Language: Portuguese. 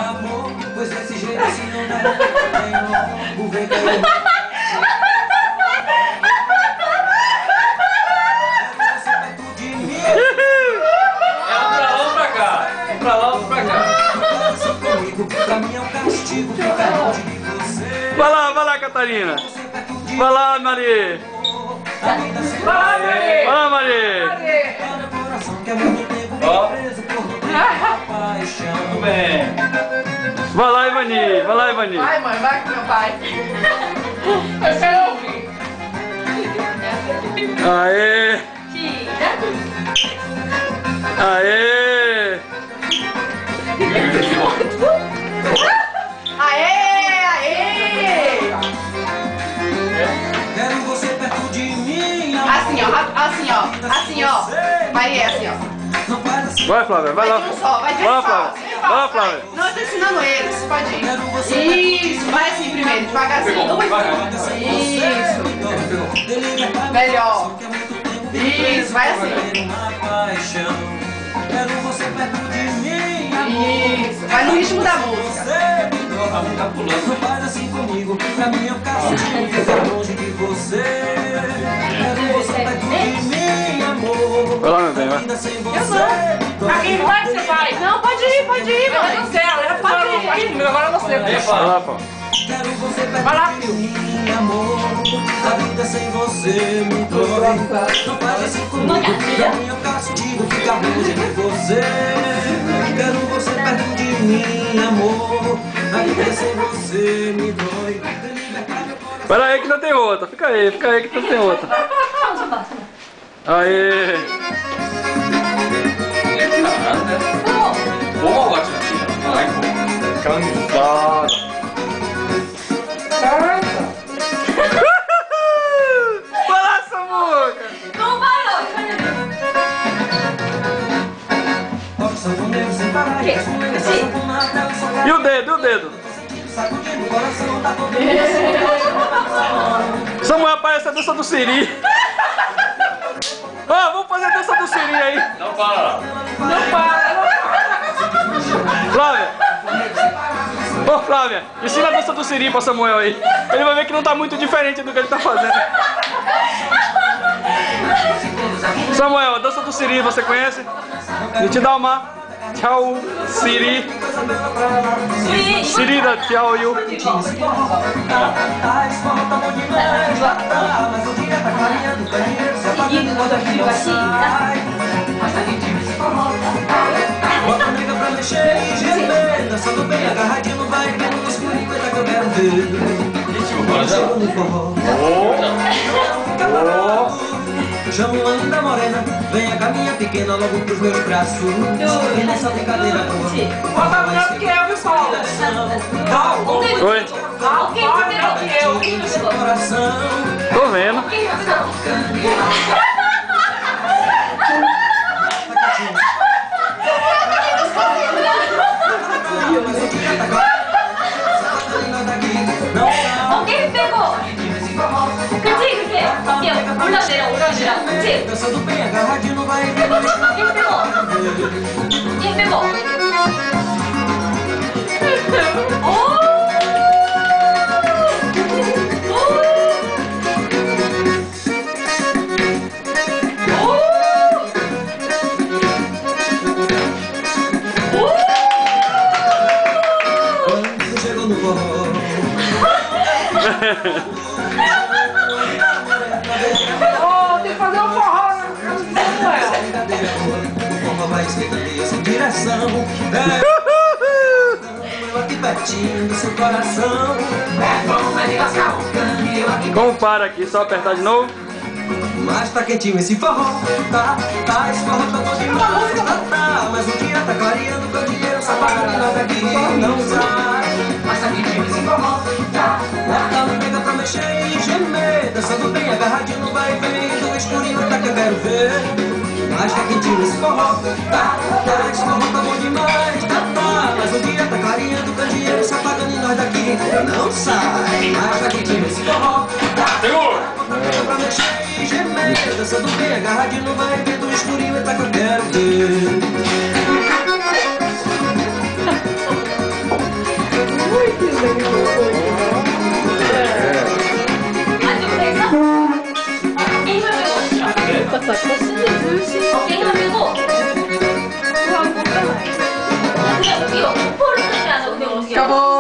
amor, pois desse jeito assim não dá. Vem logo, vem cair. Pra lá ou pra cá? Pra mim é um castigo ficar longe de você. Vai lá, Catarina. Vai lá, Maria. Vai lá, Maria. Vai lá, Maria. Ó. Tudo bem. Vai lá, Ivani. Vai lá, Ivani. Vai, mãe, vai com meu pai. Eu quero ouvir. Aê. Aê. Aê, aê. Quero você perto de mim. Assim, ó. Assim, ó. Maria, assim, ó. Vai, Flávia, vai lá. Vai de um só, vai de um Vai lá, só. Flávia. Vai lá, Flávia. Não, eu tô ensinando eles, pode ir. Isso, vai assim primeiro, devagarzinho. Isso. Melhor. Isso, vai assim. Quero você perto de mim. Isso, vai no ritmo da música. Não faz assim comigo, pra mim eu castigo ficar longe de você. Quero você perto de mim, amor. Vai lá, meu bem, vai. Eu não. Aqui, vai que você vai. Não, pode ir, mãe. Não sei, ela pode ir comigo, agora você. Vai lá, pô. Quero você perto de mim, amor. A vida sem você me dói. Não faz assim comigo, pra mim eu castigo ficar longe de você. Quero você perto de mim, amor. A vida sem você me dói. Pera aí que não tem outra. Fica aí que não tem outra. Aê. Boa, batitinha. Vai, pô. Cansado. Vai lá, Samuca. Não parou. E o dedo? Samuel, parece a dança do Siri. Ó, vamos fazer a dança do Siri aí. Não para. Não para. Flávia. Ô, Flávia, ensina a dança do Siri pra Samuel aí. Ele vai ver que não tá muito diferente do que ele tá fazendo. Samuel, a dança do Siri, você conhece? Deixa eu te dar uma. Tchau, Siri. Siri da tchau, you. Bota a nega pra mexer e gemer. Dançando bem agarradinho, vai vendo no escurinho, eita que eu quero ver. Chegou no forró. Fica parado. Chama uma linda morena, venha com a minha pequena logo pros meus braços. E nessa brincadeira boa. Bota melhor do que eu, viu, Paulo? Oi, Alguém melhor que eu. Coração. tô vendo. Alguém pegou. Olhadeira. Dançando bem agarradinho, vai vendo. Quem pegou? Quando chegou no forró. Tem que fazer um forró na casa do Samuel. O forró vai esquentando sem direção. Eu aqui pertinho do seu coração. Como para aqui? Só apertar de novo? Mas tá quentinho esse forró. Tá, esse forró tá bom demais. Tá, mas o dia tá clareando com o dinheiro. Essa barra de nós aqui não sai. Mas tá quentinho esse forró. Tá, não pega pra mexer e gemer. Dançando bem agarradinho no vai e vem. Do escurinho tá que eu quero ver. Mas tá quentinho esse forró. Tá, esse forró tá bom demais. Tá, mas o dia tá clareando com o dinheiro. Se apagando e nós daqui não sai. Mas tá quentinho esse forró. Pega pra mexer e gemer. Dançando bem agarradinho vai ver do escurinho tá que eu quero ver. aqui, ó. Acabou!